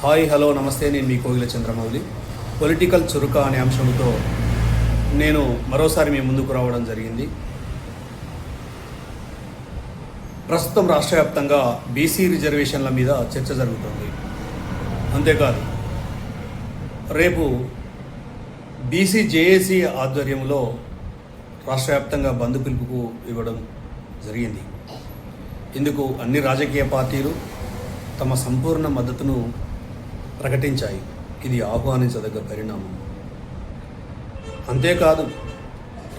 Hi hello నమస్తే, నేను మీ Kogila Chandramouli. Political చురుక అనే అంశంతో నేను మరోసారి మీ ముందుకు రావడం జరిగింది. ప్రస్తుతం రాష్ట్ర వ్యాప్తంగా బీసీ రిజర్వేషన్ల మీద చర్చ జరుగుతుంది. అంతేకాదు, రేపు బీసీ జేఏసీ ఆధ్వర్యంలో రాష్ట్ర వ్యాప్తంగా బంద్ పిలుపుకు ఇవ్వడం జరిగింది. ఇందుకు అన్ని రాజకీయ పార్టీలు తమ సంపూర్ణ మద్దతును ప్రకటించాయి. ఇది ఆహ్వానించదగ్గ పరిణామం. అంతేకాదు,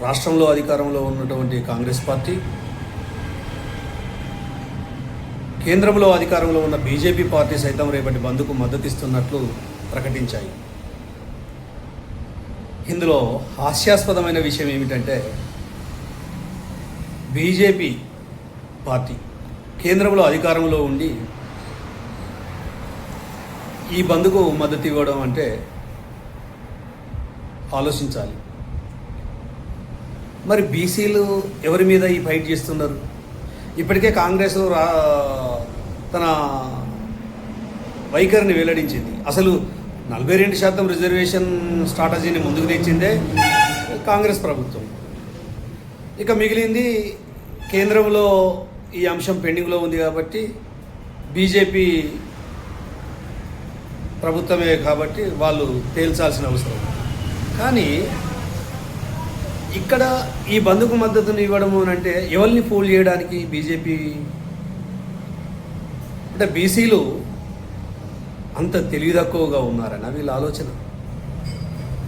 రాష్ట్రంలో అధికారంలో ఉన్నటువంటి కాంగ్రెస్ పార్టీ, కేంద్రంలో అధికారంలో ఉన్న బీజేపీ పార్టీ సైతం రేపటి బంద్కు మద్దతిస్తున్నట్లు ప్రకటించాయి. ఇందులో హాస్యాస్పదమైన విషయం ఏమిటంటే, బీజేపీ పార్టీ కేంద్రంలో అధికారంలో ఉండి ఈ బంద్కు మద్దతు ఇవ్వడం అంటే ఆలోచించాలి. మరి బీసీలు ఎవరి మీద ఈ ఫైట్ చేస్తున్నారు? ఇప్పటికే కాంగ్రెస్ తన వైఖరిని వెల్లడించింది. అసలు 42% రిజర్వేషన్ స్ట్రాటజీని ముందుకు తెచ్చిందే కాంగ్రెస్ ప్రభుత్వం. ఇక మిగిలింది కేంద్రంలో ఈ అంశం పెండింగ్లో ఉంది కాబట్టి బీజేపీ ప్రభుత్వమే కాబట్టి వాళ్ళు తేల్చాల్సిన అవసరం. కానీ ఇక్కడ ఈ బంద్కు మద్దతుని ఇవ్వడము అంటే ఎవరిని ఫూల్ చేయడానికి? బీజేపీ అంటే బీసీలు అంత తెలివి తక్కువగా ఉన్నారని వీళ్ళ ఆలోచన.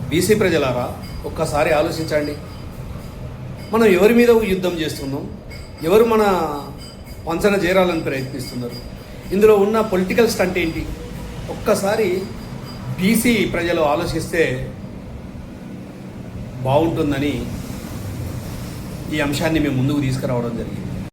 బీసీ ప్రజలారా, ఒక్కసారి ఆలోచించండి. మనం ఎవరి మీద యుద్ధం చేస్తున్నాం? ఎవరు మన వంచన చేరాలని ప్రయత్నిస్తున్నారు? ఇందులో ఉన్న పొలిటికల్ స్టంట్ ఏంటి? ఒక్కసారి బీసీ ప్రజలు ఆలోచిస్తే బాగుంటుందని ఈ అంశాన్ని మేము ముందుకు తీసుకురావడం జరిగింది.